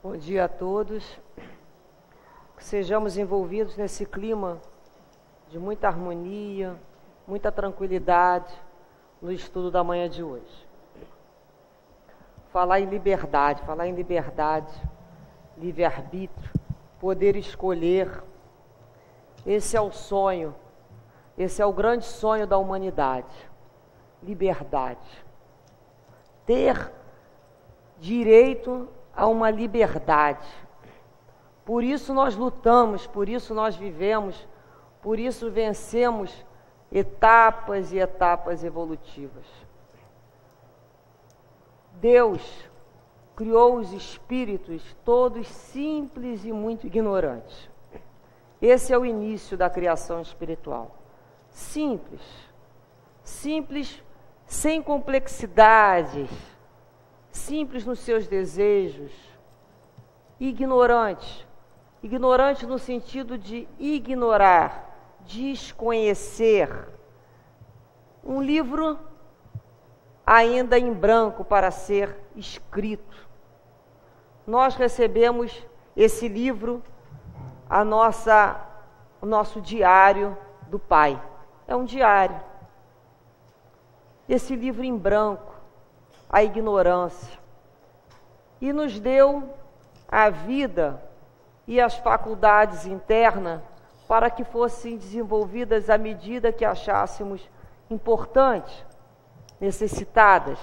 Bom dia a todos. Que sejamos envolvidos nesse clima de muita harmonia, muita tranquilidade no estudo da manhã de hoje. Falar em liberdade, livre-arbítrio, poder escolher. Esse é o sonho, esse é o grande sonho da humanidade. Liberdade. Ter direito a uma liberdade. Por isso nós lutamos, por isso nós vivemos, por isso vencemos etapas e etapas evolutivas. Deus criou os espíritos todos simples e muito ignorantes. Esse é o início da criação espiritual. Simples, sem complexidades, simples nos seus desejos, ignorante no sentido de ignorar, desconhecer. Um livro ainda em branco para ser escrito. Nós recebemos esse livro, o nosso diário do Pai. É um diário. Esse livro em branco, a ignorância, e nos deu a vida e as faculdades internas para que fossem desenvolvidas à medida que achássemos importantes, necessitadas.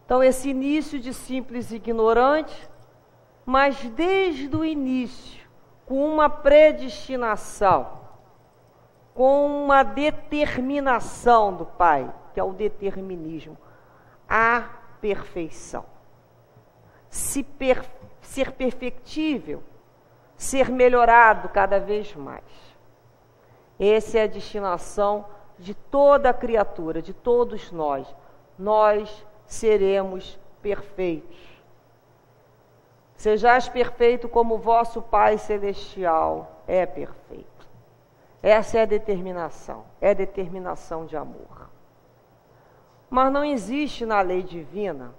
Então, esse início de simples e ignorante, mas desde o início, com uma predestinação, com uma determinação do Pai, que é o determinismo, a perfeição. Ser perfectível, ser melhorado cada vez mais. Essa é a destinação de toda a criatura, de todos nós. Nós seremos perfeitos. Sejais perfeito como vosso Pai Celestial é perfeito. Essa é a determinação de amor. Mas não existe na lei divina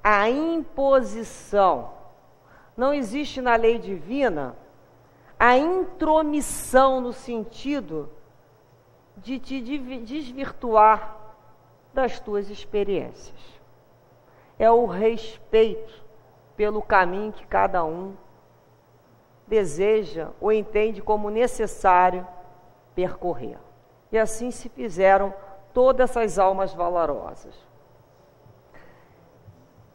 a imposição, não existe na lei divina a intromissão no sentido de te desvirtuar das tuas experiências. É o respeito pelo caminho que cada um deseja ou entende como necessário percorrer. E assim se fizeram todas essas almas valorosas.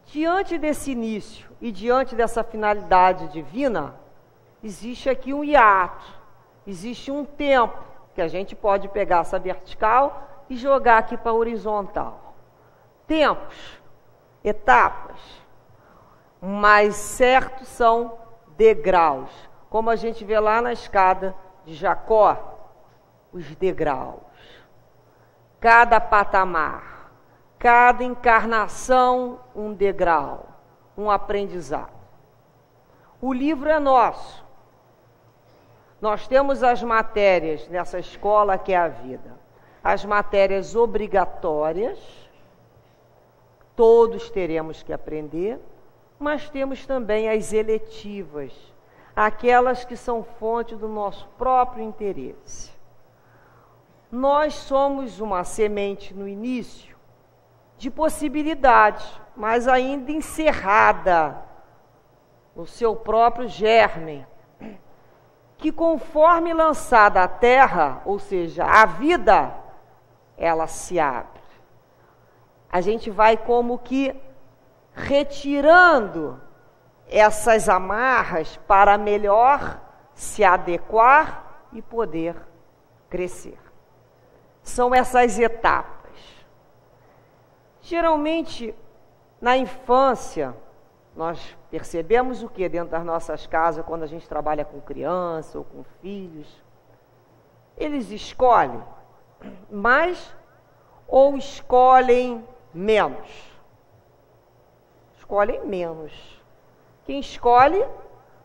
Diante desse início e diante dessa finalidade divina, existe aqui um hiato, existe um tempo que a gente pode pegar essa vertical e jogar aqui para a horizontal. Tempos, etapas, mas certos são degraus, como a gente vê lá na escada de Jacó, os degraus. Cada patamar, cada encarnação, um degrau, um aprendizado. O livro é nosso. Nós temos as matérias nessa escola que é a vida. As matérias obrigatórias, todos teremos que aprender, mas temos também as eletivas, aquelas que são fonte do nosso próprio interesse. Nós somos uma semente no início de possibilidades, mas ainda encerrada no seu próprio germe, que conforme lançada à terra, ou seja, a vida, ela se abre. A gente vai como que retirando essas amarras para melhor se adequar e poder crescer. São essas etapas. Geralmente, na infância, nós percebemos o que dentro das nossas casas, quando a gente trabalha com criança ou com filhos? Eles escolhem mais ou escolhem menos? Escolhem menos. Quem escolhe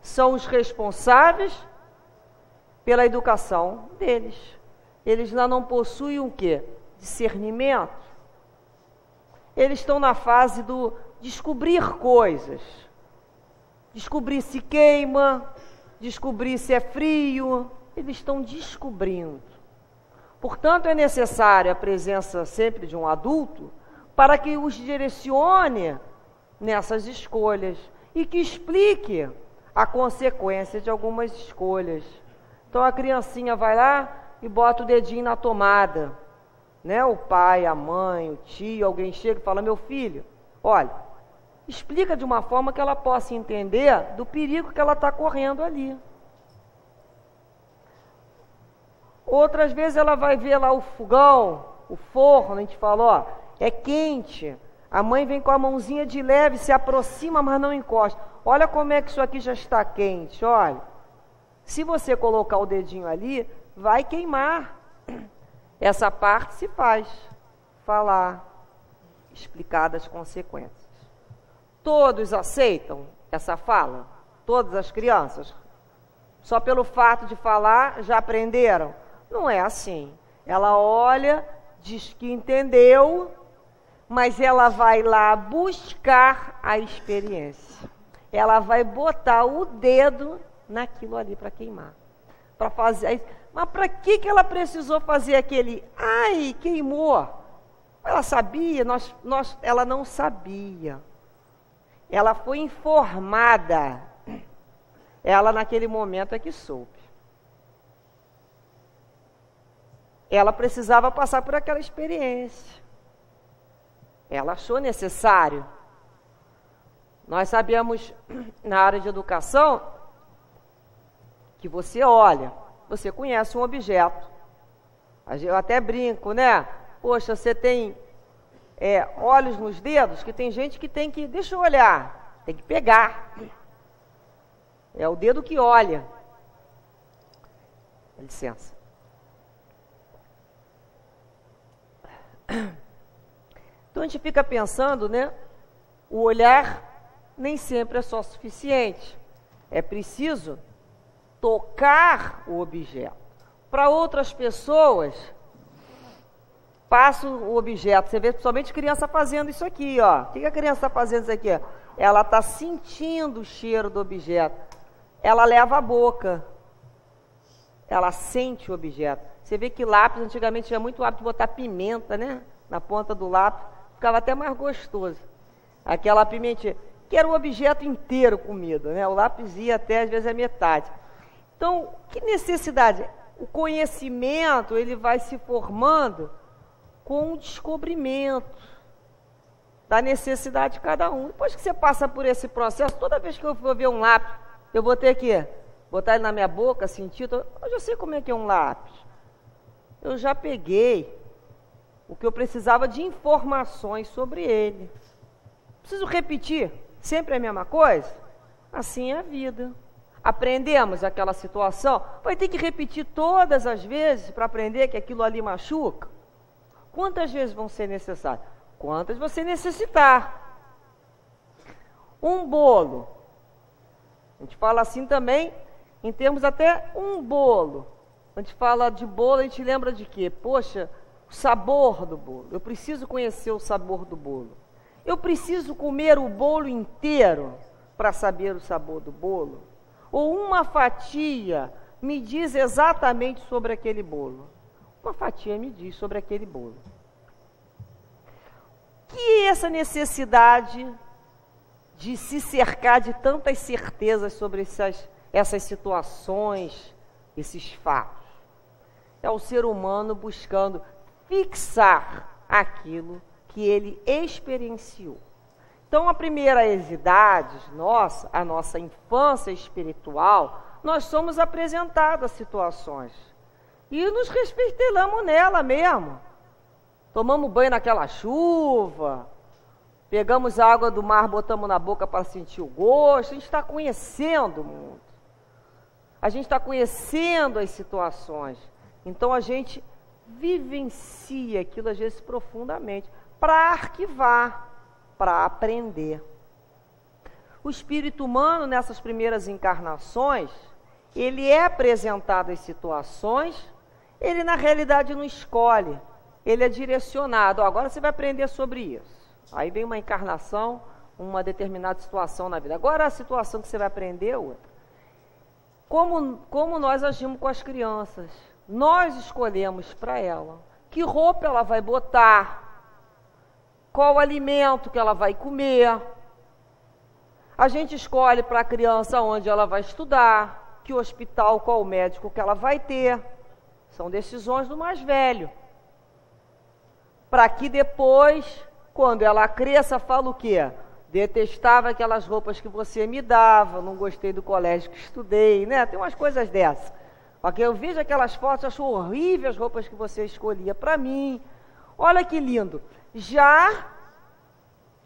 são os responsáveis pela educação deles. Eles ainda não possuem o quê? Discernimento. Eles estão na fase do descobrir coisas, descobrir se queima, descobrir se é frio. Eles estão descobrindo. Portanto, é necessária a presença sempre de um adulto para que os direcione nessas escolhas e que explique a consequência de algumas escolhas. Então a criancinha vai lá e bota o dedinho na tomada, né? O pai, a mãe, o tio, alguém chega e fala: meu filho, olha, explica de uma forma que ela possa entender do perigo que ela está correndo ali. Outras vezes ela vai ver lá o fogão, o forno, a gente fala: ó, é quente. A mãe vem com a mãozinha de leve, se aproxima, mas não encosta. Olha como é que isso aqui já está quente, olha. Se você colocar o dedinho ali, vai queimar. Essa parte se faz falar, explicar das consequências. Todos aceitam essa fala? Todas as crianças? Só pelo fato de falar, já aprenderam? Não é assim. Ela olha, diz que entendeu, mas ela vai lá buscar a experiência. Ela vai botar o dedo naquilo ali para queimar. Para fazer. Mas para que ela precisou fazer aquele? Ai, queimou. Ela sabia? Ela não sabia. Ela foi informada. Ela naquele momento é que soube. Ela precisava passar por aquela experiência. Ela achou necessário. Nós sabemos, na área de educação, que você olha, você conhece um objeto. Eu até brinco, né? Poxa, você tem olhos nos dedos, que tem gente que tem que, deixa eu olhar, tem que pegar. É o dedo que olha. Dá licença. Então a gente fica pensando, né? O olhar nem sempre é só suficiente. É preciso tocar o objeto. Para outras pessoas, passa o objeto. Você vê principalmente criança fazendo isso aqui, ó. O que a criança está fazendo isso aqui? Ela está sentindo o cheiro do objeto. Ela leva a boca. Ela sente o objeto. Você vê que lápis, antigamente tinha muito hábito de botar pimenta, né? Na ponta do lápis. Ficava até mais gostoso. Aquela pimentinha, que era o objeto inteiro comido, né? O lápis ia até, às vezes, a metade. Então, que necessidade? O conhecimento, ele vai se formando com o descobrimento da necessidade de cada um. Depois que você passa por esse processo, toda vez que eu for ver um lápis, eu vou ter que botar ele na minha boca, sentir. Eu já sei como é que é um lápis. Eu já peguei o que eu precisava de informações sobre ele. Preciso repetir sempre a mesma coisa? Assim é a vida. Aprendemos aquela situação, vai ter que repetir todas as vezes para aprender que aquilo ali machuca? Quantas vezes vão ser necessárias? Quantas você necessitar. Um bolo. A gente fala assim também, em termos até um bolo. A gente fala de bolo, a gente lembra de quê? Poxa, o sabor do bolo. Eu preciso conhecer o sabor do bolo. Eu preciso comer o bolo inteiro para saber o sabor do bolo? Ou uma fatia me diz exatamente sobre aquele bolo? Uma fatia me diz sobre aquele bolo. Que é essa necessidade de se cercar de tantas certezas sobre essas situações, esses fatos? É o ser humano buscando fixar aquilo que ele experienciou. Então, a primeira idade nossa, a nossa infância espiritual, nós somos apresentados a situações. E nos respeitamos nela mesmo. Tomamos banho naquela chuva, pegamos a água do mar, botamos na boca para sentir o gosto. A gente está conhecendo o mundo. A gente está conhecendo as situações. Então, a gente vivencia aquilo, às vezes, profundamente, para arquivar, para aprender. O espírito humano, nessas primeiras encarnações, ele é apresentado às situações, ele na realidade não escolhe, ele é direcionado. Agora você vai aprender sobre isso. Aí vem uma encarnação uma determinada situação na vida. Agora a situação que você vai aprender é outra. Como nós agimos com as crianças. Nós escolhemos para ela que roupa ela vai botar, qual alimento que ela vai comer. A gente escolhe para a criança onde ela vai estudar, que hospital, qual médico que ela vai ter. São decisões do mais velho. Para que depois, quando ela cresça, fala o quê? Detestava aquelas roupas que você me dava, não gostei do colégio que estudei, né? Tem umas coisas dessas. Porque eu vejo aquelas fotos, acho horrível as roupas que você escolhia para mim. Olha que lindo. Já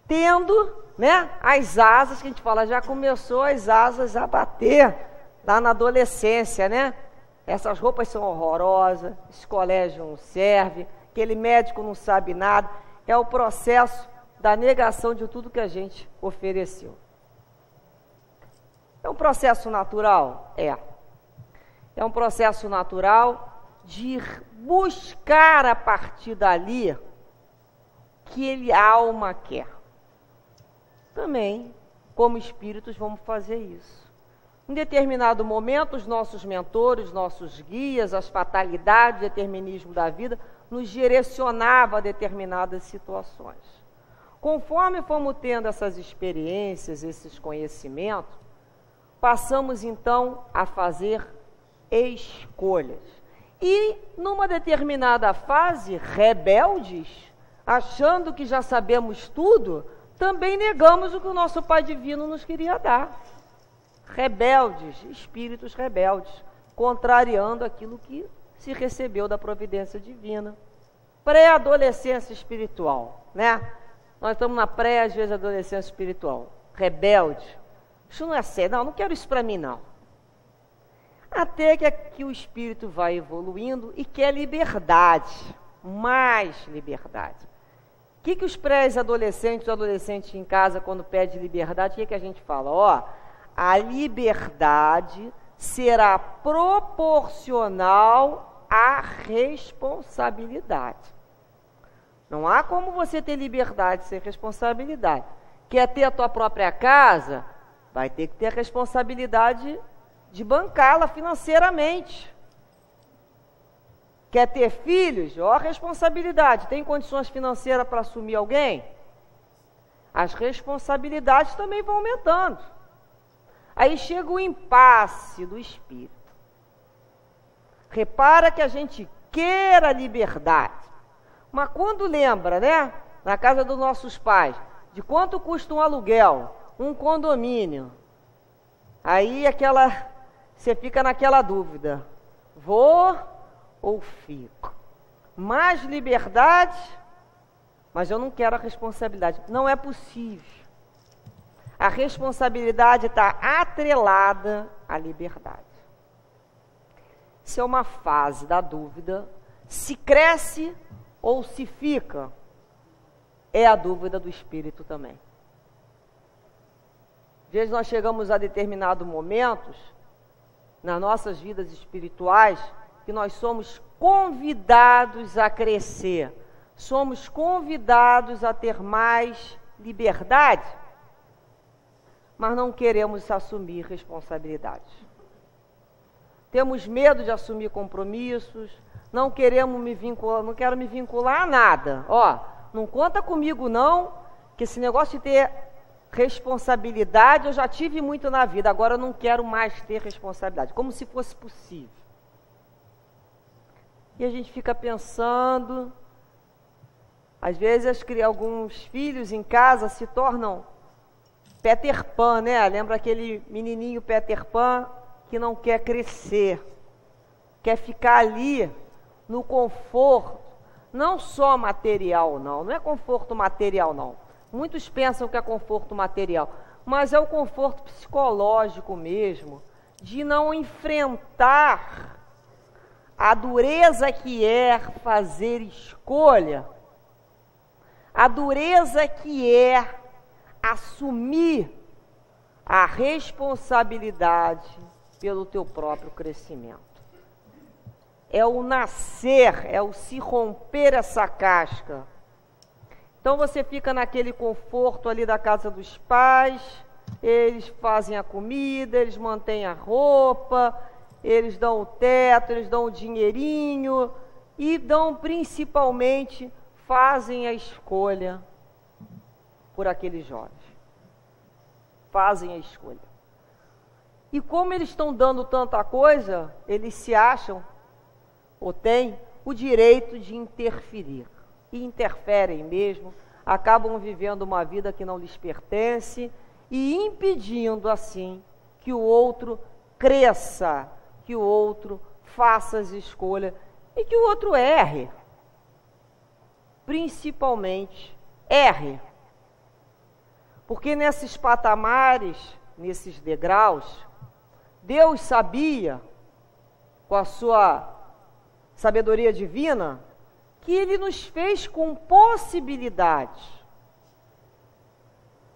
tendo, né, as asas, que a gente fala, já começou as asas a bater lá na adolescência, né? Essas roupas são horrorosas, esse colégio não serve, aquele médico não sabe nada. É o processo da negação de tudo que a gente ofereceu. É um processo natural? É um processo natural de buscar a partir dali que a alma quer. Também, como espíritos, vamos fazer isso. Em determinado momento, os nossos mentores, nossos guias, as fatalidades, o determinismo da vida, nos direcionava a determinadas situações. Conforme fomos tendo essas experiências, esses conhecimentos, passamos então a fazer escolhas. E numa determinada fase, rebeldes, achando que já sabemos tudo, também negamos o que o nosso Pai Divino nos queria dar. Rebeldes, espíritos rebeldes, contrariando aquilo que se recebeu da providência divina. Pré-adolescência espiritual, né? Nós estamos na pré, às vezes, adolescência espiritual. Rebelde. Isso não é sério. Não quero isso para mim, não. Até que o espírito vai evoluindo e quer liberdade. Mais liberdade. O que os pré-adolescentes, os adolescentes em casa, quando pedem liberdade, o que a gente fala? A liberdade será proporcional à responsabilidade. Não há como você ter liberdade sem responsabilidade. Quer ter a tua própria casa? Vai ter que ter a responsabilidade de bancá-la financeiramente. Quer ter filhos? A responsabilidade. Tem condições financeiras para assumir alguém? As responsabilidades também vão aumentando. Aí chega o impasse do espírito. Repara que a gente quer a liberdade. Mas quando lembra, né, na casa dos nossos pais, de quanto custa um aluguel, um condomínio, aí você fica naquela dúvida, vou ou fico? Mais liberdade, mas eu não quero a responsabilidade. Não é possível. A responsabilidade está atrelada à liberdade. Isso é uma fase da dúvida, se cresce ou se fica, é a dúvida do espírito também. Às vezes nós chegamos a determinados momentos, nas nossas vidas espirituais, que nós somos convidados a crescer, somos convidados a ter mais liberdade, mas não queremos assumir responsabilidades. Temos medo de assumir compromissos, não queremos me vincular, não quero me vincular a nada. Não conta comigo não, que esse negócio de ter responsabilidade eu já tive muito na vida, agora eu não quero mais ter responsabilidade, como se fosse possível. E a gente fica pensando, às vezes alguns filhos em casa se tornam Peter Pan, né? Lembra aquele menininho Peter Pan que não quer crescer, quer ficar ali no conforto, não só material, não é conforto material, não. Muitos pensam que é conforto material, mas é o conforto psicológico mesmo, de não enfrentar a dureza que é fazer escolha, a dureza que é assumir a responsabilidade pelo teu próprio crescimento. É o nascer, é o se romper essa casca, Então você fica naquele conforto ali da casa dos pais, eles fazem a comida, eles mantêm a roupa, eles dão o teto, eles dão o dinheirinho e dão principalmente, fazem a escolha por aqueles jovens. Fazem a escolha. E como eles estão dando tanta coisa, eles se acham, ou têm, o direito de interferir. E interferem mesmo, acabam vivendo uma vida que não lhes pertence e impedindo, assim, que o outro cresça, que o outro faça as escolhas e que o outro erre. Principalmente, erre. Porque nesses patamares, nesses degraus, Deus sabia, com a sua sabedoria divina, que Ele nos fez com possibilidades,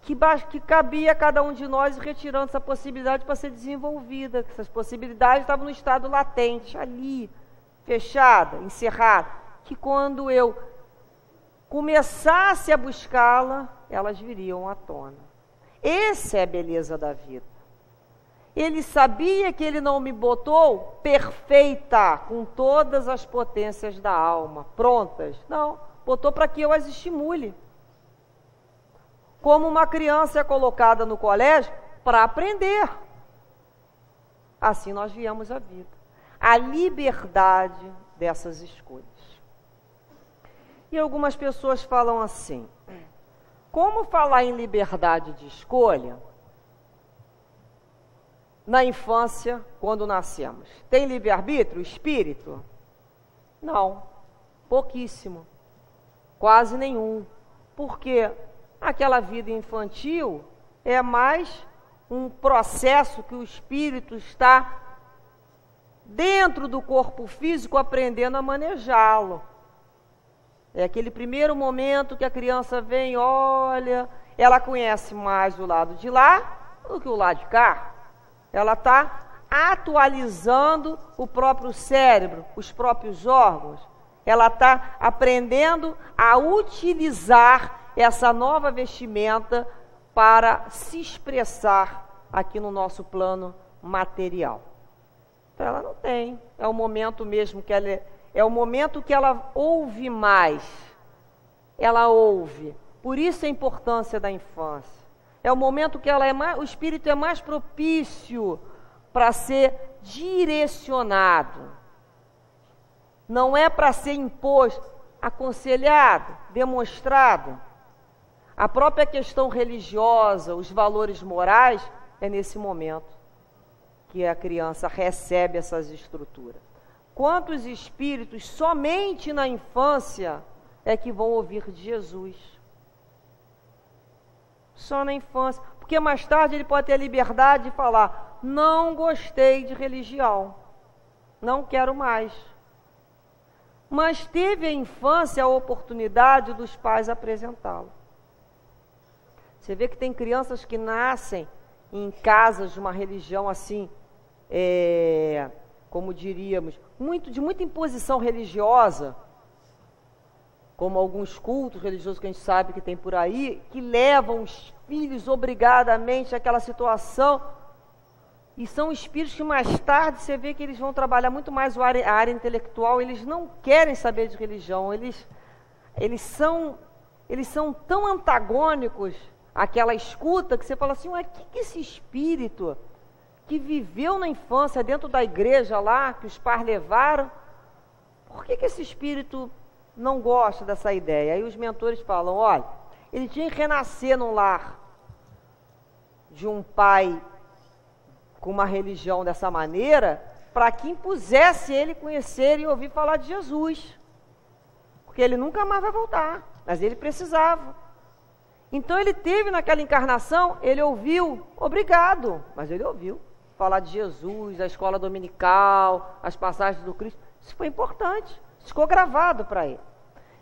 que cabia a cada um de nós retirando essa possibilidade para ser desenvolvida. Essas possibilidades estavam no estado latente, ali, fechada, encerrada, que quando eu começasse a buscá-la, elas viriam à tona. Essa é a beleza da vida. Ele sabia que Ele não me botou perfeita, com todas as potências da alma, prontas. Não, botou para que eu as estimule. Como uma criança é colocada no colégio para aprender. Assim nós viemos à vida. A liberdade dessas escolhas. E algumas pessoas falam assim, como falar em liberdade de escolha na infância, quando nascemos? Tem livre-arbítrio, espírito? Não, pouquíssimo, quase nenhum. Porque aquela vida infantil é mais um processo que o espírito está dentro do corpo físico aprendendo a manejá-lo. É aquele primeiro momento que a criança vem, olha, ela conhece mais o lado de lá do que o lado de cá. Ela está atualizando o próprio cérebro, os próprios órgãos. Ela está aprendendo a utilizar essa nova vestimenta para se expressar aqui no nosso plano material. Então ela não tem. É o momento mesmo que é o momento que ela ouve mais. Ela ouve. Por isso a importância da infância. É o momento que o espírito é mais propício para ser direcionado. Não é para ser imposto, aconselhado, demonstrado. A própria questão religiosa, os valores morais, é nesse momento que a criança recebe essas estruturas. Quantos espíritos somente na infância é que vão ouvir de Jesus? Só na infância. Porque mais tarde ele pode ter a liberdade de falar, não gostei de religião, não quero mais. Mas teve a infância a oportunidade dos pais apresentá-lo. Você vê que tem crianças que nascem em casas de uma religião assim, como diríamos, de muita imposição religiosa, como alguns cultos religiosos que a gente sabe que tem por aí, que levam os filhos obrigadamente àquela situação, e são espíritos que mais tarde você vê que eles vão trabalhar muito mais a área intelectual, eles não querem saber de religião, eles são tão antagônicos àquela escuta, que você fala assim, ué, que esse espírito que viveu na infância dentro da igreja lá, que os pais levaram, por que esse espírito não gosta dessa ideia? Aí os mentores falam, olha, ele tinha que renascer num lar de um pai com uma religião dessa maneira, para que impusesse ele conhecer e ouvir falar de Jesus. Porque ele nunca mais vai voltar, mas ele precisava. Então ele teve naquela encarnação, ele ouviu, obrigado, mas ele ouviu falar de Jesus, a escola dominical, as passagens do Cristo. Isso foi importante, ficou gravado para ele.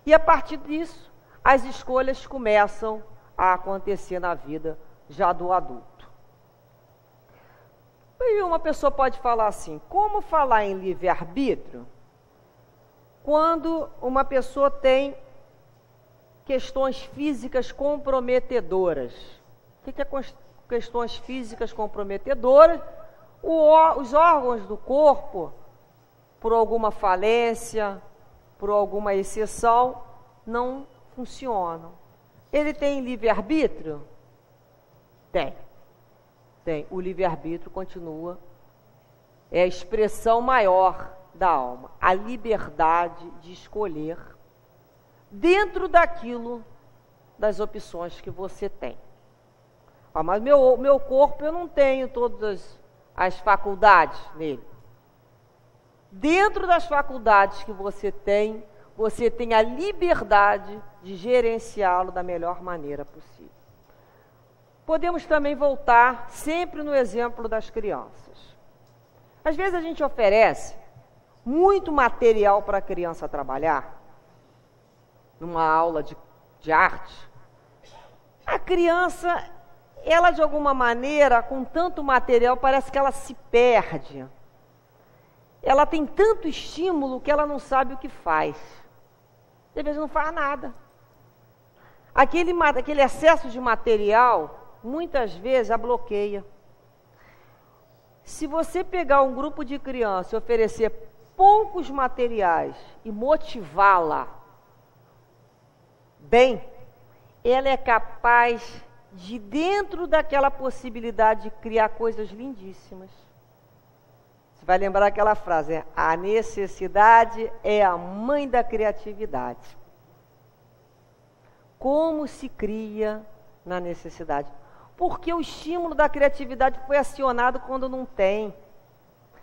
E a partir disso, as escolhas começam a acontecer na vida já do adulto. E uma pessoa pode falar assim, como falar em livre-arbítrio quando uma pessoa tem questões físicas comprometedoras. O que é questões físicas comprometedoras? Os órgãos do corpo, por alguma falência, por alguma exceção, não funcionam. Ele tem livre-arbítrio? Tem. O livre-arbítrio continua. É a expressão maior da alma. A liberdade de escolher dentro daquilo, das opções que você tem. Mas meu corpo, eu não tenho todas as faculdades nele. Dentro das faculdades que você tem a liberdade de gerenciá-lo da melhor maneira possível. Podemos também voltar sempre no exemplo das crianças. Às vezes a gente oferece muito material para a criança trabalhar, numa aula de arte. A criança, ela de alguma maneira, com tanto material, parece que ela se perde. Ela tem tanto estímulo que ela não sabe o que faz. Às vezes não faz nada. Aquele excesso de material, muitas vezes, a bloqueia. Se você pegar um grupo de crianças e oferecer poucos materiais e motivá-la bem, ela é capaz de, dentro daquela possibilidade, de criar coisas lindíssimas. Você vai lembrar aquela frase, a necessidade é a mãe da criatividade. Como se cria na necessidade? Porque o estímulo da criatividade foi acionado quando não tem.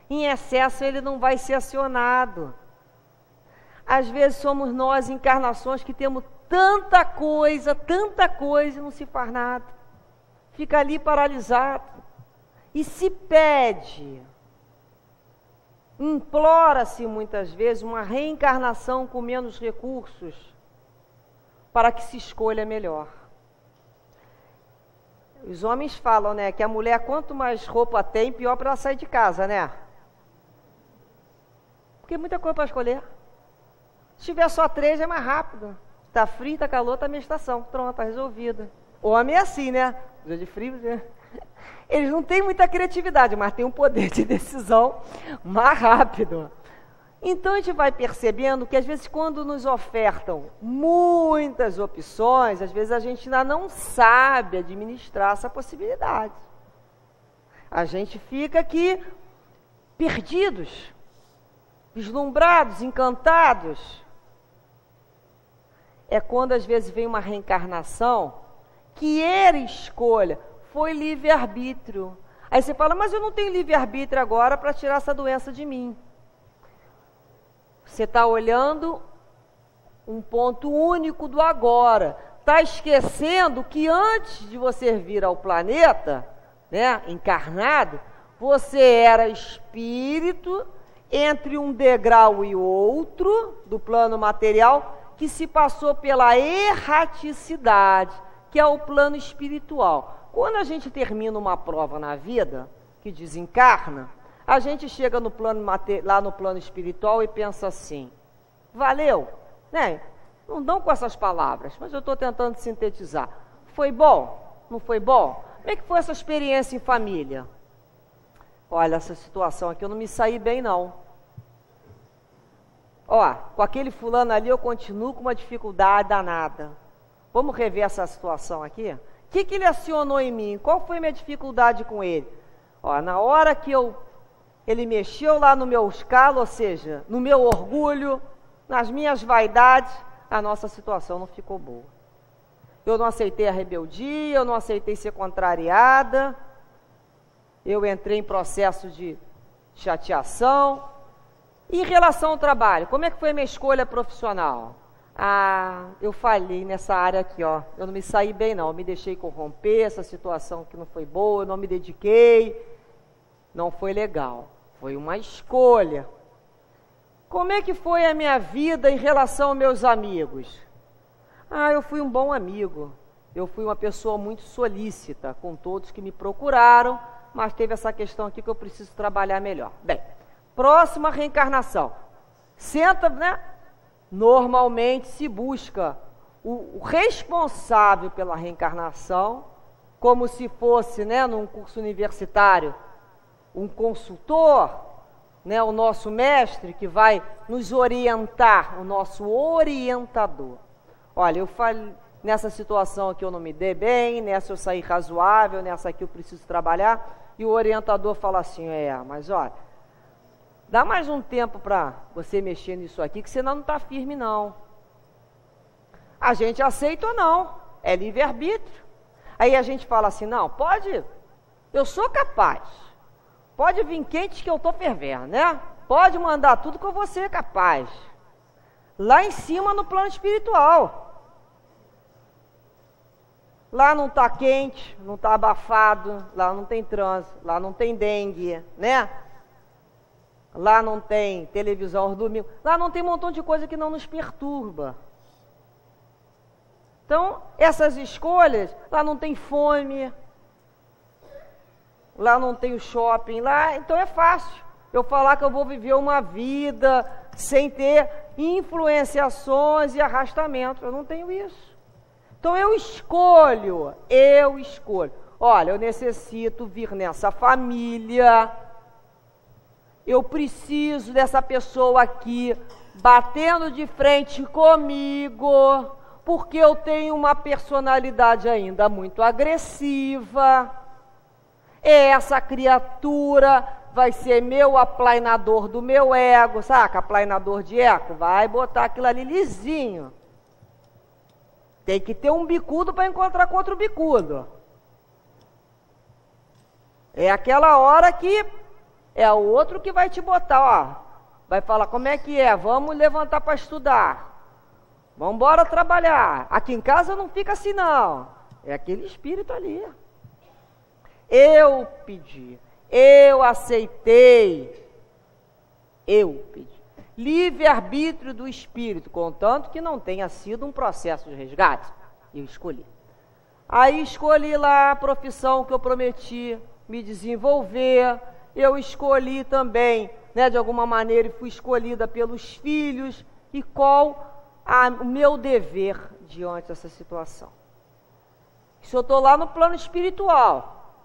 Em excesso ele não vai ser acionado. Às vezes somos nós, encarnações, que temos tanta coisa, e não se faz nada. Fica ali paralisado. E se pede, implora-se muitas vezes uma reencarnação com menos recursos para que se escolha melhor. Os homens falam, né, que a mulher quanto mais roupa tem, pior para ela sair de casa, né? Porque muita coisa para escolher. Se tiver só 3 é mais rápido. Está frio, está calor, está menstruação. Pronto, está resolvido. O homem é assim, né? Dia de frio, né? Eles não têm muita criatividade, mas têm um poder de decisão mais rápido. Então a gente vai percebendo que às vezes quando nos ofertam muitas opções, às vezes a gente ainda não sabe administrar essa possibilidade. A gente fica aqui perdidos, vislumbrados, encantados. É quando às vezes vem uma reencarnação que era escolha, foi livre-arbítrio. Aí você fala, mas eu não tenho livre-arbítrio agora para tirar essa doença de mim. Você está olhando um ponto único do agora. Está esquecendo que antes de você vir ao planeta, né, encarnado, você era espírito entre um degrau e outro do plano material, que se passou pela erraticidade, que é o plano espiritual. Quando a gente termina uma prova na vida, que desencarna, a gente chega no plano lá no plano espiritual e pensa assim, valeu, né? Não dão com essas palavras, mas eu estou tentando sintetizar. Foi bom? Não foi bom? Como é que foi essa experiência em família? Olha, essa situação aqui eu não me saí bem não. Ó, com aquele fulano ali eu continuo com uma dificuldade danada. Vamos rever essa situação aqui? O que ele acionou em mim? Qual foi a minha dificuldade com ele? Ó, na hora que ele mexeu lá no meu escalo, ou seja, no meu orgulho, nas minhas vaidades, a nossa situação não ficou boa. Eu não aceitei a rebeldia, eu não aceitei ser contrariada, eu entrei em processo de chateação. E em relação ao trabalho, como é que foi a minha escolha profissional? Ah, eu falhei nessa área aqui, ó. Eu não me saí bem não, eu me deixei corromper, essa situação que não foi boa, eu não me dediquei, não foi legal. Foi uma escolha. Como é que foi a minha vida em relação aos meus amigos? Ah, eu fui um bom amigo. Eu fui uma pessoa muito solícita com todos que me procuraram, mas teve essa questão aqui que eu preciso trabalhar melhor. Bem, próxima reencarnação. Senta, né? Normalmente se busca o responsável pela reencarnação, como se fosse, né, num curso universitário, um consultor, né, o nosso mestre que vai nos orientar, o nosso orientador. Olha, eu falei, nessa situação aqui eu não me dei bem, nessa eu saí razoável, nessa aqui eu preciso trabalhar, e o orientador fala assim, mas olha, dá mais um tempo para você mexer nisso aqui, que senão não está firme não. A gente aceita ou não, é livre-arbítrio. Aí a gente fala assim, não, pode, eu sou capaz, pode vir quente que eu estou fervendo, né? Pode mandar tudo que eu vou ser capaz. Lá em cima no plano espiritual. Lá não está quente, não está abafado, lá não tem trânsito, lá não tem dengue, né? Lá não tem televisão aos domingos, lá não tem um montão de coisa que não nos perturba. Então, essas escolhas, lá não tem fome, lá não tem o shopping, lá, então é fácil eu falar que eu vou viver uma vida sem ter influenciações e arrastamentos. Eu não tenho isso. Então eu escolho. Olha, eu necessito vir nessa família, eu preciso dessa pessoa aqui batendo de frente comigo, porque eu tenho uma personalidade ainda muito agressiva. Essa criatura vai ser meu aplainador do meu ego, saca? Aplainador de ego, vai botar aquilo ali lisinho. Tem que ter um bicudo para encontrar com outro bicudo. É aquela hora que é o outro que vai te botar, ó. Vai falar, como é que é? Vamos levantar para estudar. Vamos embora trabalhar. Aqui em casa não fica assim não. É aquele espírito ali. Eu pedi. Eu aceitei. Eu pedi. Livre-arbítrio do espírito, contanto que não tenha sido um processo de resgate. Eu escolhi. Aí escolhi lá a profissão que eu prometi me desenvolver. Eu escolhi também, né, de alguma maneira, fui escolhida pelos filhos. E qual o meu dever diante dessa situação? Se eu estou lá no plano espiritual,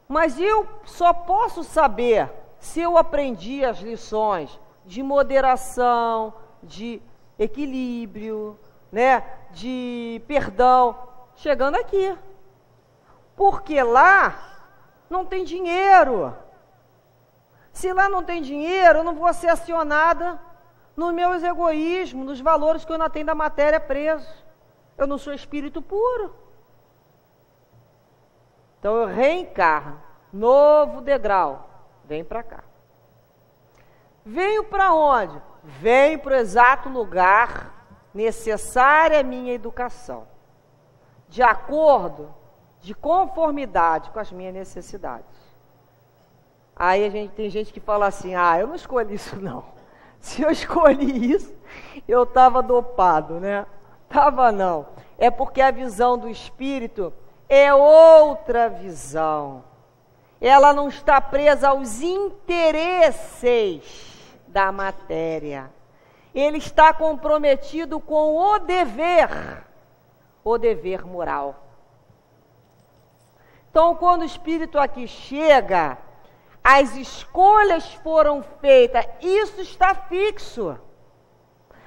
mas eu só posso saber se eu aprendi as lições de moderação, de equilíbrio, né, de perdão, chegando aqui. Porque lá não tem dinheiro. Se lá não tem dinheiro, eu não vou ser acionada nos meus egoísmos, nos valores que eu ainda tenho da matéria preso. Eu não sou espírito puro. Então eu reencarno, novo degrau, vem para cá. Venho para onde? Venho para o exato lugar necessário à minha educação, de acordo, de conformidade com as minhas necessidades. Aí tem gente que fala assim, eu não escolhi isso não. Se eu escolhi isso, eu estava dopado, né? Estava não. É porque a visão do espírito é outra visão. Ela não está presa aos interesses da matéria. Ele está comprometido com o dever moral. Então, quando o espírito aqui chega, as escolhas foram feitas, isso está fixo.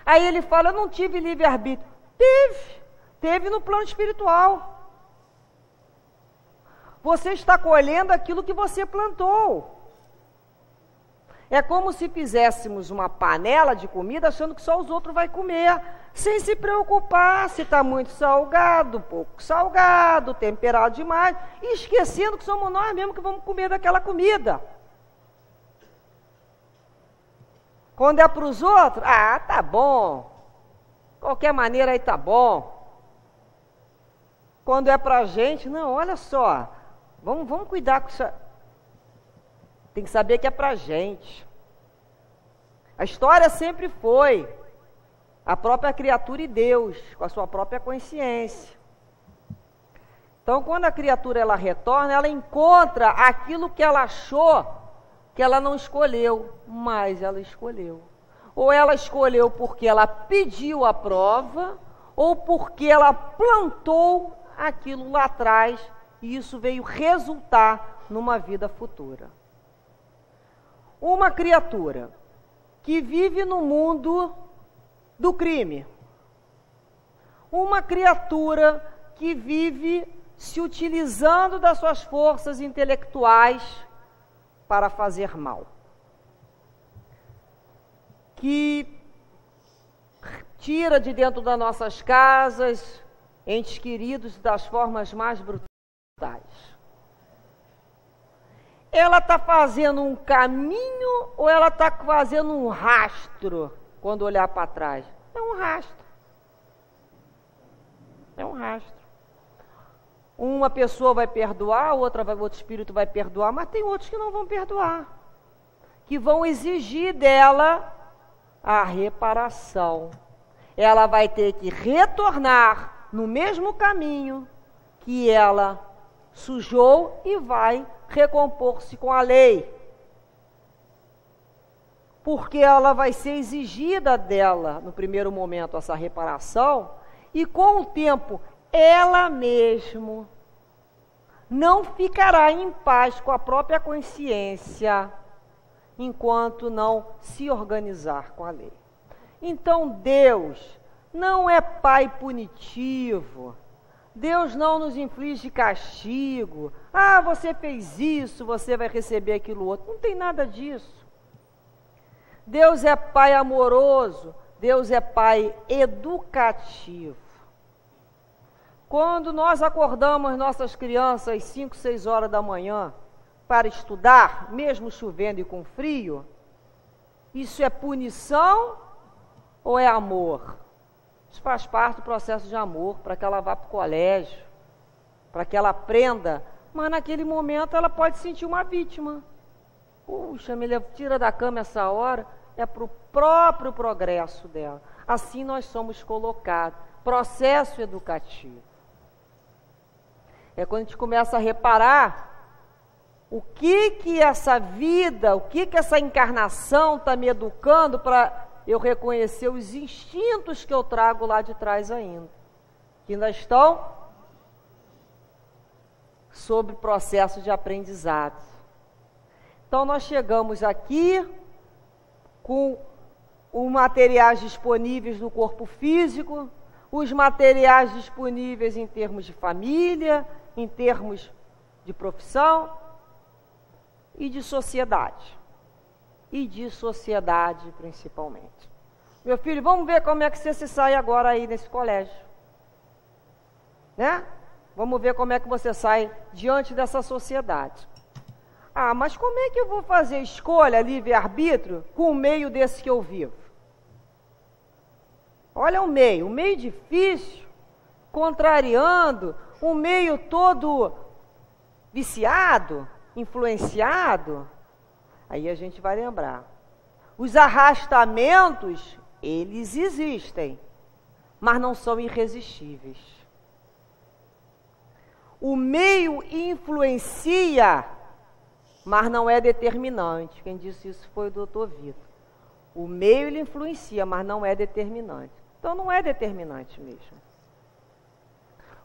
Aí ele fala, eu não tive livre-arbítrio. Teve no plano espiritual. Você está colhendo aquilo que você plantou. É como se fizéssemos uma panela de comida achando que só os outros vão comer, sem se preocupar se está muito salgado, pouco salgado, temperado demais, e esquecendo que somos nós mesmos que vamos comer daquela comida. Quando é para os outros, tá bom, qualquer maneira aí tá bom. Quando é para a gente, não, olha só, vamos cuidar com isso. Tem que saber que é para a gente. A história sempre foi a própria criatura e Deus, com a sua própria consciência. Então, quando a criatura ela retorna, ela encontra aquilo que ela achou que ela não escolheu, mas ela escolheu. Ou ela escolheu porque ela pediu a prova, ou porque ela plantou aquilo lá atrás e isso veio resultar numa vida futura. Uma criatura que vive no mundo do crime, uma criatura que vive se utilizando das suas forças intelectuais para fazer mal, que tira de dentro das nossas casas entes queridos das formas mais brutais. Ela está fazendo um caminho ou ela está fazendo um rastro quando olhar para trás? É um rastro. É um rastro. Uma pessoa vai perdoar, outro espírito vai perdoar, mas tem outros que não vão perdoar, que vão exigir dela a reparação. Ela vai ter que retornar no mesmo caminho que ela sujou e vai recompor-se com a lei. Porque ela vai ser exigida dela, no primeiro momento, essa reparação, e com o tempo, ela mesma não ficará em paz com a própria consciência, enquanto não se organizar com a lei. Então, Deus não é pai punitivo. Deus não nos inflige castigo. Ah, você fez isso, você vai receber aquilo outro. Não tem nada disso. Deus é pai amoroso. Deus é pai educativo. Quando nós acordamos nossas crianças às 5, 6 horas da manhã para estudar, mesmo chovendo e com frio, isso é punição ou é amor? Isso faz parte do processo de amor, para que ela vá para o colégio, para que ela aprenda, mas naquele momento ela pode sentir uma vítima. Puxa, me tira da cama essa hora, é para o próprio progresso dela. Assim nós somos colocados, processo educativo. É quando a gente começa a reparar o que essa vida, o que essa encarnação está me educando para eu reconhecer os instintos que eu trago lá de trás ainda, que ainda estão sob processo de aprendizado. Então nós chegamos aqui com os materiais disponíveis no corpo físico, os materiais disponíveis em termos de família, em termos de profissão e de sociedade. E de sociedade, principalmente. Meu filho, vamos ver como é que você se sai agora aí nesse colégio. Né? Vamos ver como é que você sai diante dessa sociedade. Ah, mas como é que eu vou fazer escolha, livre-arbítrio, com o meio desse que eu vivo? Olha o meio difícil, contrariando, um meio todo viciado, influenciado. Aí a gente vai lembrar. Os arrastamentos, eles existem, mas não são irresistíveis. O meio influencia, mas não é determinante. Quem disse isso foi o doutor Vitor. O meio ele influencia, mas não é determinante. Então não é determinante mesmo.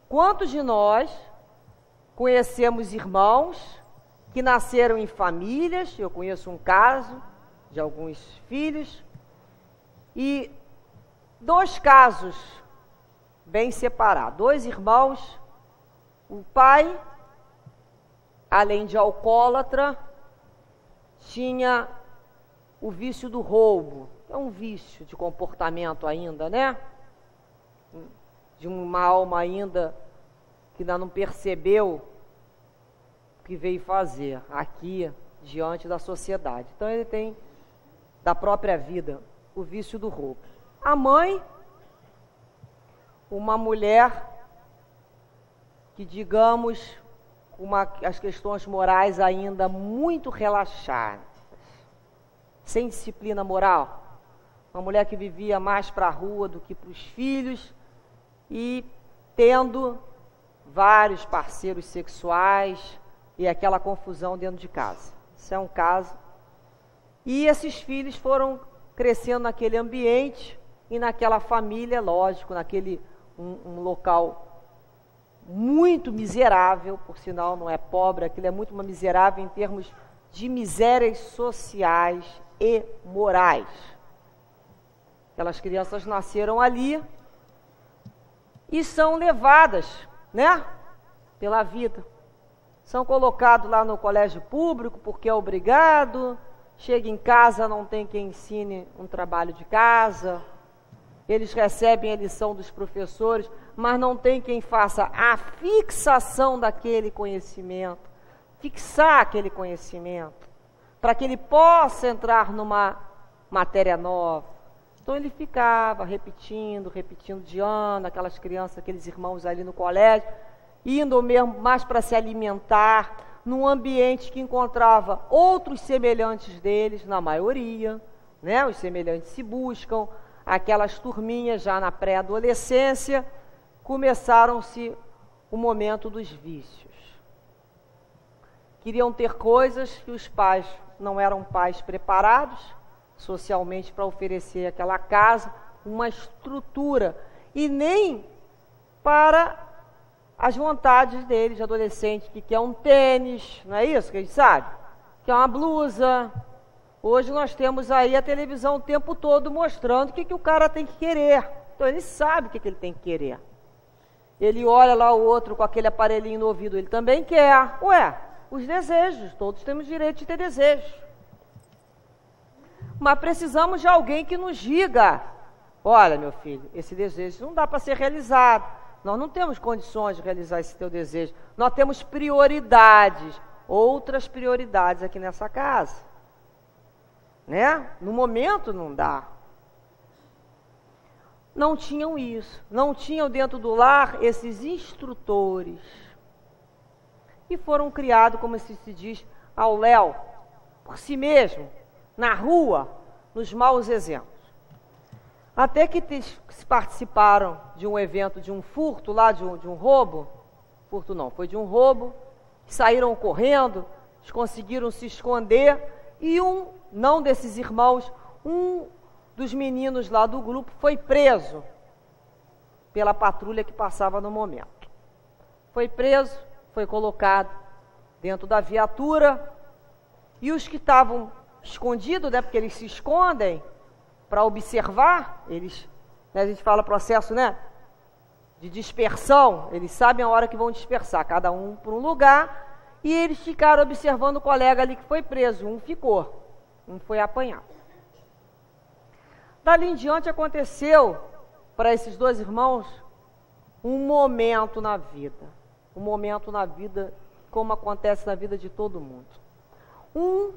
Quantos de nós conhecemos irmãos que nasceram em famílias? Eu conheço um caso de alguns filhos, e 2 casos bem separados. 2 irmãos, o pai, além de alcoólatra, tinha o vício do roubo. É um vício de comportamento ainda, né? De uma alma ainda que ainda não percebeu o que veio fazer aqui diante da sociedade. Então ele tem da própria vida o vício do roubo. A mãe, uma mulher que, digamos, as questões morais ainda muito relaxadas, sem disciplina moral. Uma mulher que vivia mais para a rua do que para os filhos e tendo vários parceiros sexuais e aquela confusão dentro de casa. Isso é um caso. E esses filhos foram crescendo naquele ambiente e naquela família, lógico, naquele um local muito miserável, por sinal não é pobre, aquilo é muito miserável em termos de misérias sociais e morais. Aquelas crianças nasceram ali e são levadas, né, pela vida. São colocados lá no colégio público porque é obrigado, chega em casa, não tem quem ensine um trabalho de casa, eles recebem a lição dos professores, mas não tem quem faça a fixação daquele conhecimento, fixar aquele conhecimento, para que ele possa entrar numa matéria nova. Então ele ficava repetindo de ano, aquelas crianças, aqueles irmãos ali no colégio, indo mesmo mais para se alimentar, num ambiente que encontrava outros semelhantes deles, na maioria, né? Os semelhantes se buscam, aquelas turminhas já na pré-adolescência, começaram-se o momento dos vícios. Queriam ter coisas que os pais não eram pais preparados socialmente para oferecer àquela casa uma estrutura, e nem para as vontades deles, de adolescente, que quer um tênis, não é isso que a gente sabe? Quer uma blusa. Hoje nós temos aí a televisão o tempo todo mostrando o que o cara tem que querer. Então ele sabe o que ele tem que querer. Ele olha lá o outro com aquele aparelhinho no ouvido, ele também quer. Ué, os desejos, todos temos direito de ter desejos. Mas precisamos de alguém que nos diga: olha, meu filho, esse desejo não dá para ser realizado. Nós não temos condições de realizar esse teu desejo. Nós temos prioridades, outras prioridades aqui nessa casa. Né? No momento não dá. Não tinham isso. Não tinham dentro do lar esses instrutores. E foram criados, como se diz, ao léu, por si mesmo, na rua, nos maus exemplos. Até que participaram de um evento, de um furto lá, de um roubo. Furto não, foi de um roubo. Saíram correndo, eles conseguiram se esconder. E não desses irmãos, um dos meninos lá do grupo foi preso pela patrulha que passava no momento. Foi preso, foi colocado dentro da viatura. E os que estavam escondidos, né, porque eles se escondem, para observar, eles, né, a gente fala processo, né, de dispersão, eles sabem a hora que vão dispersar, cada um para um lugar, e eles ficaram observando o colega ali que foi preso, um ficou, um foi apanhado. Dali em diante aconteceu, para esses dois irmãos, um momento na vida, como acontece na vida de todo mundo. Um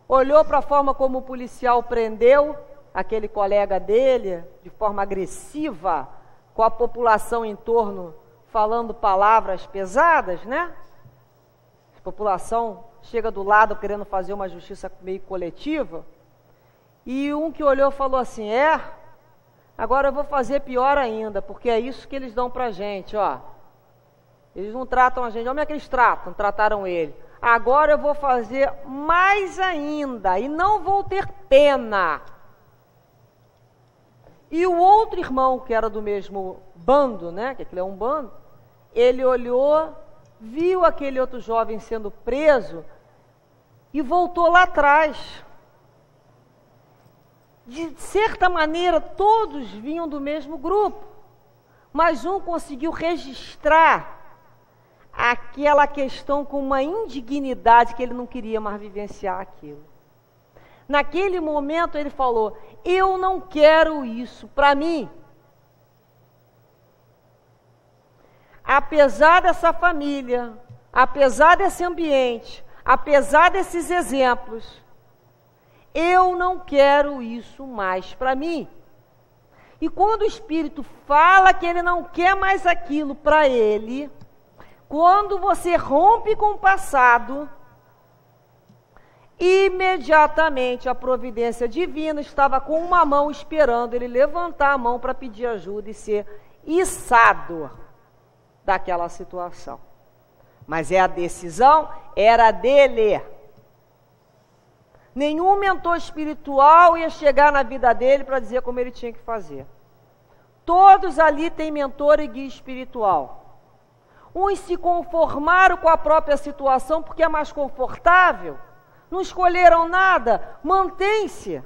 olhou para a forma como o policial prendeu aquele colega dele, de forma agressiva, com a população em torno falando palavras pesadas, né? A população chega do lado querendo fazer uma justiça meio coletiva. E um que olhou falou assim: agora eu vou fazer pior ainda, porque é isso que eles dão pra gente, ó. Eles não tratam a gente, olha como é que eles trataram ele. Agora eu vou fazer mais ainda e não vou ter pena. E o outro irmão, que era do mesmo bando, né, que aquilo é um bando, ele olhou, viu aquele outro jovem sendo preso e voltou lá atrás. De certa maneira, todos vinham do mesmo grupo, mas um conseguiu registrar aquela questão com uma indignidade que ele não queria mais vivenciar aquilo. Naquele momento ele falou: eu não quero isso para mim. Apesar dessa família, apesar desse ambiente, apesar desses exemplos, eu não quero isso mais para mim. E quando o Espírito fala que ele não quer mais aquilo para ele, quando você rompe com o passado, imediatamente a providência divina estava com uma mão esperando ele levantar a mão para pedir ajuda e ser içado daquela situação. Mas a decisão era dele. Nenhum mentor espiritual ia chegar na vida dele para dizer como ele tinha que fazer. Todos ali têm mentor e guia espiritual. Uns se conformaram com a própria situação porque é mais confortável, não escolheram nada, mantém-se.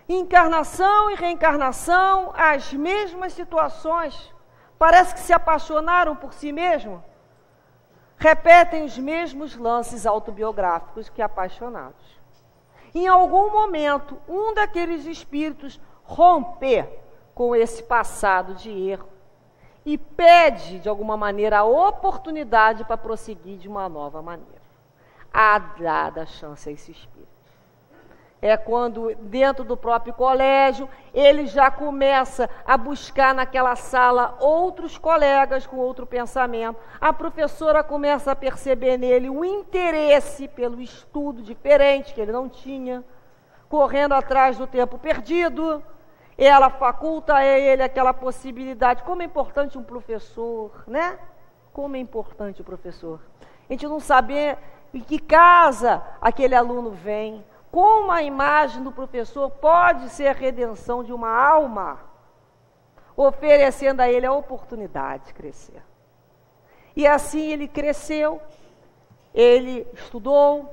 Encarnação e reencarnação, as mesmas situações. Parece que se apaixonaram por si mesmos. Repetem os mesmos lances autobiográficos que apaixonados. Em algum momento, um daqueles espíritos rompe com esse passado de erro e pede, de alguma maneira, a oportunidade para prosseguir de uma nova maneira. Há dada chance a esse espírito. É quando, dentro do próprio colégio, ele já começa a buscar naquela sala outros colegas com outro pensamento. A professora começa a perceber nele um interesse pelo estudo diferente que ele não tinha, correndo atrás do tempo perdido. Ela faculta a ele aquela possibilidade. Como é importante um professor, né? Como é importante o professor. A gente não saber em que casa aquele aluno vem. Como a imagem do professor pode ser a redenção de uma alma, oferecendo a ele a oportunidade de crescer. E assim ele cresceu, ele estudou,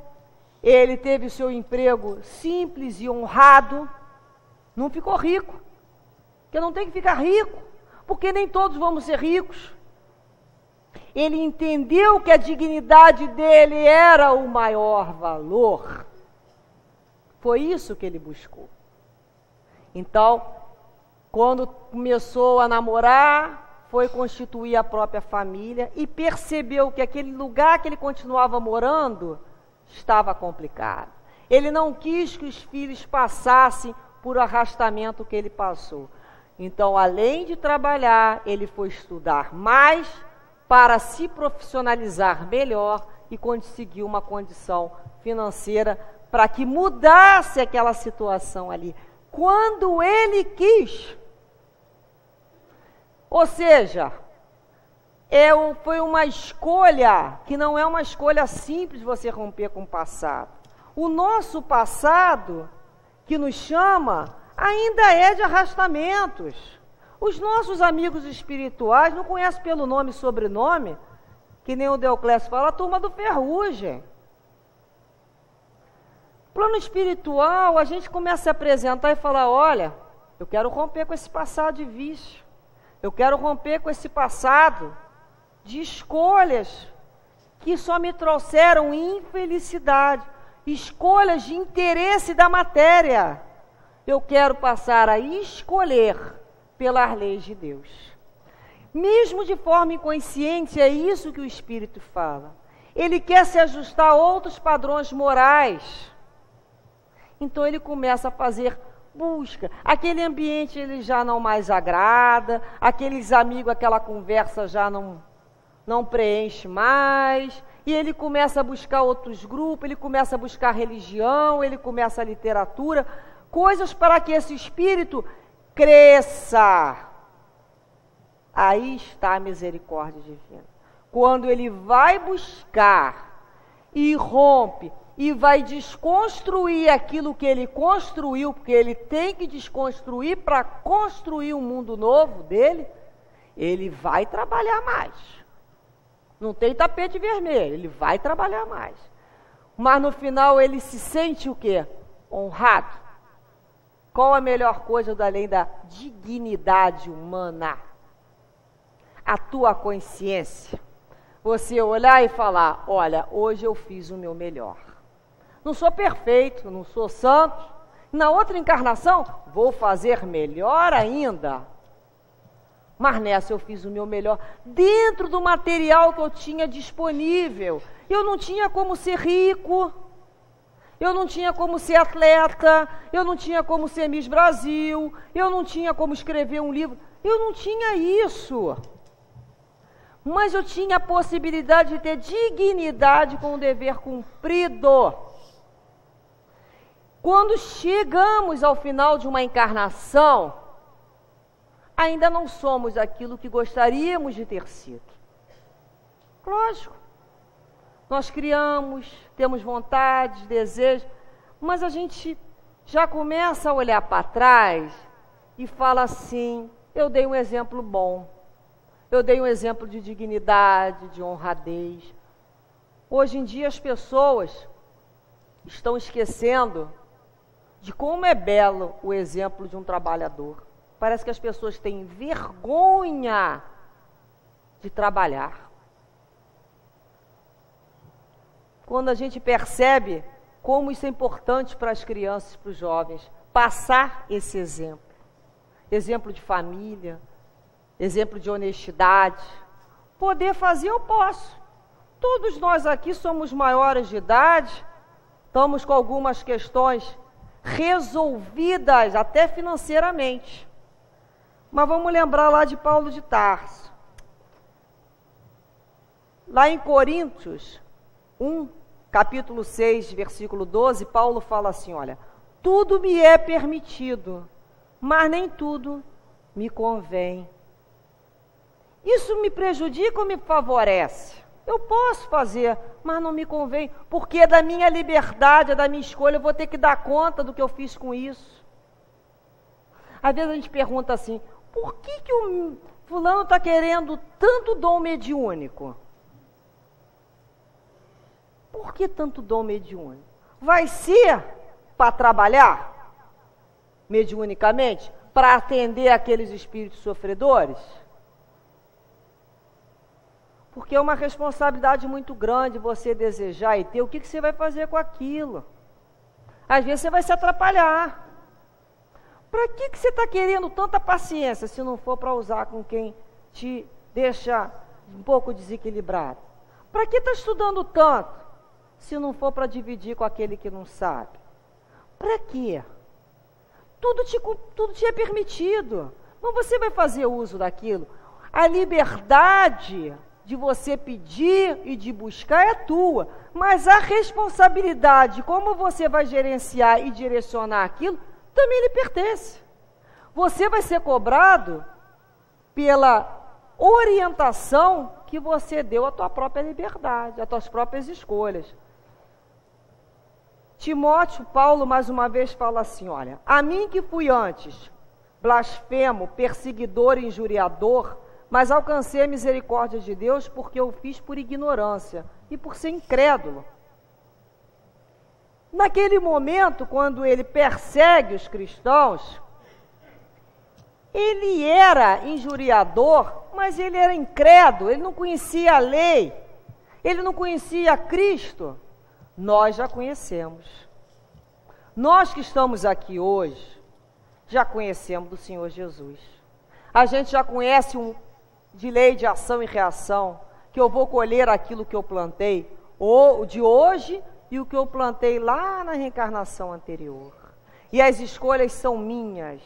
ele teve o seu emprego simples e honrado, não ficou rico, porque não tem que ficar rico, porque nem todos vamos ser ricos. Ele entendeu que a dignidade dele era o maior valor. Foi isso que ele buscou. Então, quando começou a namorar, foi constituir a própria família e percebeu que aquele lugar que ele continuava morando estava complicado. Ele não quis que os filhos passassem por arrastamento que ele passou. Então, além de trabalhar, ele foi estudar mais para se profissionalizar melhor e conseguir uma condição financeira para que mudasse aquela situação ali, quando ele quis. Ou seja, foi uma escolha, que não é uma escolha simples você romper com o passado. O nosso passado, que nos chama, ainda é de arrastamentos. Os nossos amigos espirituais não conhecem pelo nome e sobrenome, que nem o Deoclésio fala, a turma do Ferrugem. Plano espiritual, a gente começa a se apresentar e falar, olha, eu quero romper com esse passado de vício, eu quero romper com esse passado de escolhas que só me trouxeram infelicidade, escolhas de interesse da matéria. Eu quero passar a escolher pelas leis de Deus. Mesmo de forma inconsciente, é isso que o Espírito fala. Ele quer se ajustar a outros padrões morais. Então ele começa a fazer busca. Aquele ambiente ele já não mais agrada, aqueles amigos, aquela conversa já não preenche mais, e ele começa a buscar outros grupos, ele começa a buscar religião, ele começa a literatura, coisas para que esse espírito cresça. Aí está a misericórdia divina. Quando ele vai buscar e rompe, e vai desconstruir aquilo que ele construiu, porque ele tem que desconstruir para construir um mundo novo dele, ele vai trabalhar mais. Não tem tapete vermelho, ele vai trabalhar mais. Mas no final ele se sente o quê? Honrado. Qual a melhor coisa além da dignidade humana? A tua consciência. Você olhar e falar, olha, hoje eu fiz o meu melhor. Não sou perfeito, não sou santo. Na outra encarnação, vou fazer melhor ainda. Mas nessa eu fiz o meu melhor, dentro do material que eu tinha disponível. Eu não tinha como ser rico, eu não tinha como ser atleta, eu não tinha como ser Miss Brasil, eu não tinha como escrever um livro. Eu não tinha isso. Mas eu tinha a possibilidade de ter dignidade com o dever cumprido. Quando chegamos ao final de uma encarnação, ainda não somos aquilo que gostaríamos de ter sido. Lógico, nós criamos, temos vontades, desejos, mas a gente já começa a olhar para trás e fala assim, eu dei um exemplo bom. Eu dei um exemplo de dignidade, de honradez. Hoje em dia as pessoas estão esquecendo de como é belo o exemplo de um trabalhador. Parece que as pessoas têm vergonha de trabalhar. Quando a gente percebe como isso é importante para as crianças, para os jovens, passar esse exemplo. Exemplo de família, exemplo de honestidade. Poder fazer, eu posso. Todos nós aqui somos maiores de idade, estamos com algumas questões resolvidas, até financeiramente. Mas vamos lembrar lá de Paulo de Tarso. Lá em Coríntios 1, capítulo 6, versículo 12, Paulo fala assim, olha, tudo me é permitido, mas nem tudo me convém. Isso me prejudica ou me favorece? Eu posso fazer, mas não me convém, porque é da minha liberdade, é da minha escolha, eu vou ter que dar conta do que eu fiz com isso. Às vezes a gente pergunta assim, por que o fulano está querendo tanto dom mediúnico? Por que tanto dom mediúnico? Vai ser para trabalhar mediunicamente? Para atender aqueles espíritos sofredores? Porque é uma responsabilidade muito grande você desejar e ter. O que você vai fazer com aquilo? Às vezes você vai se atrapalhar. Para que você está querendo tanta paciência se não for para usar com quem te deixa um pouco desequilibrado? Para que está estudando tanto se não for para dividir com aquele que não sabe? Para quê? Tudo te é permitido. Mas você vai fazer uso daquilo. A liberdade de você pedir e de buscar é tua, mas a responsabilidade, como você vai gerenciar e direcionar aquilo, também lhe pertence. Você vai ser cobrado pela orientação que você deu à tua própria liberdade, às tuas próprias escolhas. Timóteo, Paulo, mais uma vez, fala assim, olha, a mim que fui antes blasfemo, perseguidor e injuriador, mas alcancei a misericórdia de Deus porque eu fiz por ignorância e por ser incrédulo. Naquele momento, quando ele persegue os cristãos, ele era injuriador, mas ele era incrédulo, ele não conhecia a lei, ele não conhecia Cristo. Nós já conhecemos. Nós que estamos aqui hoje, já conhecemos do Senhor Jesus. A gente já conhece de lei de ação e reação, que eu vou colher aquilo que eu plantei, ou de hoje, e o que eu plantei lá na reencarnação anterior. E as escolhas são minhas.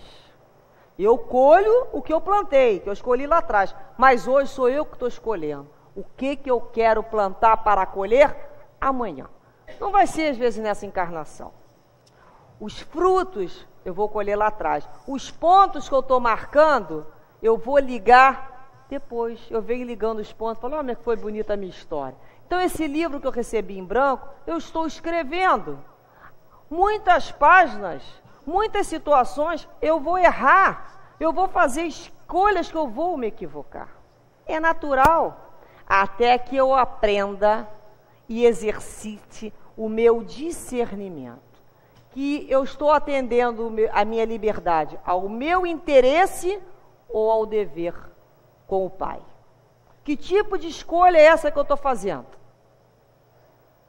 Eu colho o que eu plantei, que eu escolhi lá atrás, mas hoje sou eu que estou escolhendo. O que eu quero plantar para colher amanhã. Não vai ser, às vezes, nessa encarnação. Os frutos eu vou colher lá atrás. Os pontos que eu estou marcando, eu vou ligar depois. Eu venho ligando os pontos, falo, olha que foi bonita a minha história. Então, esse livro que eu recebi em branco, eu estou escrevendo. Muitas páginas, muitas situações, eu vou errar. Eu vou fazer escolhas que eu vou me equivocar. É natural. Até que eu aprenda e exercite o meu discernimento. Que eu estou atendendo a minha liberdade ao meu interesse ou ao dever com o Pai. Que tipo de escolha é essa que eu estou fazendo?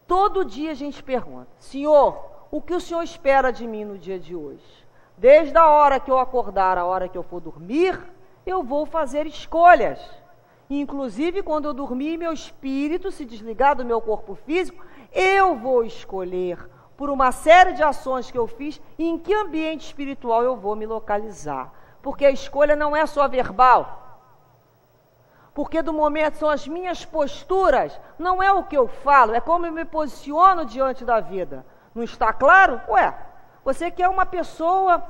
Todo dia a gente pergunta, Senhor, o que o Senhor espera de mim no dia de hoje? Desde a hora que eu acordar, a hora que eu for dormir, eu vou fazer escolhas. Inclusive, quando eu dormir, meu espírito se desligar do meu corpo físico, eu vou escolher por uma série de ações que eu fiz e em que ambiente espiritual eu vou me localizar. Porque a escolha não é só verbal. Porque do momento são as minhas posturas, não é o que eu falo, é como eu me posiciono diante da vida. Não está claro? Ué, você que é uma pessoa,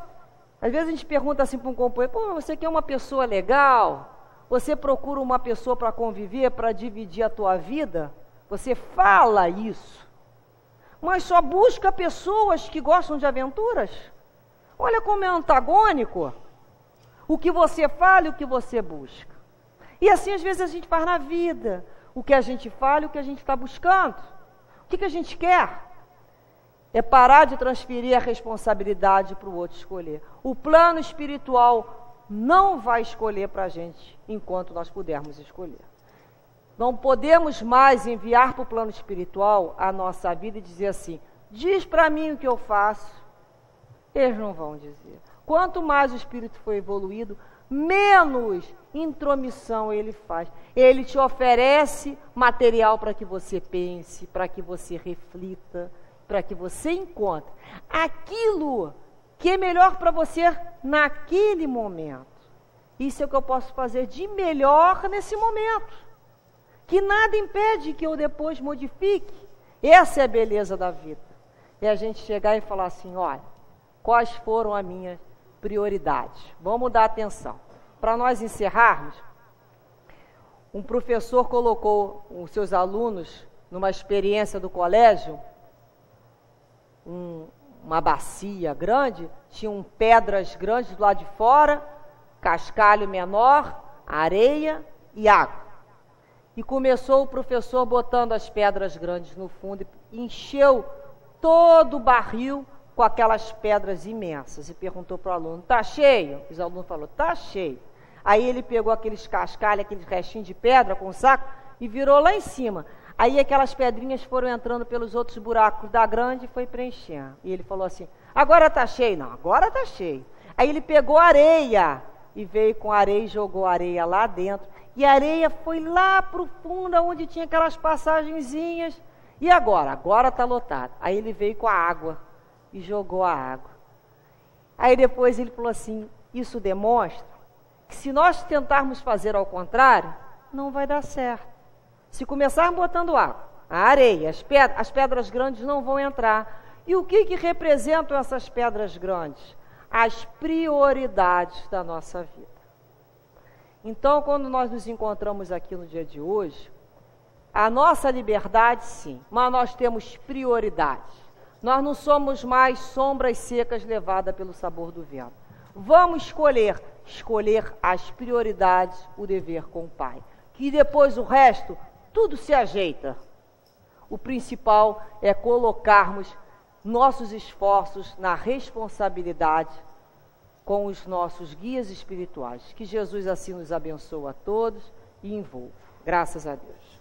às vezes a gente pergunta assim para um companheiro, pô, você que é uma pessoa legal, você procura uma pessoa para conviver, para dividir a tua vida, você fala isso, mas só busca pessoas que gostam de aventuras. Olha como é antagônico. o que você fala e o que você busca. E assim às vezes a gente faz na vida, o que a gente fala e o que a gente está buscando. O que a gente quer? É parar de transferir a responsabilidade para o outro escolher. O plano espiritual não vai escolher para a gente enquanto nós pudermos escolher. Não podemos mais enviar para o plano espiritual a nossa vida e dizer assim, diz para mim o que eu faço. Eles não vão dizer. Quanto mais o espírito for evoluído, menos intromissão ele faz. Ele te oferece material para que você pense, para que você reflita, para que você encontre aquilo que é melhor para você naquele momento. Isso é o que eu posso fazer de melhor nesse momento. Que nada impede que eu depois modifique. Essa é a beleza da vida. É a gente chegar e falar assim, olha, quais foram as minhas prioridades? Vamos dar atenção. Para nós encerrarmos, um professor colocou os seus alunos numa experiência do colégio, uma bacia grande, tinham pedras grandes do lado de fora, cascalho menor, areia e água. E começou o professor botando as pedras grandes no fundo e encheu todo o barril com aquelas pedras imensas. E perguntou para o aluno, está cheio? Os alunos falaram, está cheio. Aí ele pegou aqueles cascalhos, aqueles restinhos de pedra com o saco e virou lá em cima. Aí aquelas pedrinhas foram entrando pelos outros buracos da grande e foi preenchendo. E ele falou assim, agora está cheio? Não, agora está cheio. Aí ele pegou areia e veio com areia e jogou areia lá dentro. E a areia foi lá para o fundo, onde tinha aquelas passagenzinhas. E agora? Agora está lotado. Aí ele veio com a água e jogou a água. Aí depois ele falou assim, isso demonstra que se nós tentarmos fazer ao contrário, não vai dar certo. Se começarmos botando água, a areia, as pedras grandes não vão entrar. E o que representam essas pedras grandes? As prioridades da nossa vida. Então, quando nós nos encontramos aqui no dia de hoje, a nossa liberdade, sim, mas nós temos prioridades. Nós não somos mais sombras secas levadas pelo sabor do vento. Vamos escolher as prioridades, o dever com o Pai. Que depois o resto, tudo se ajeita. O principal é colocarmos nossos esforços na responsabilidade com os nossos guias espirituais. Que Jesus assim nos abençoe a todos e envolva. Graças a Deus.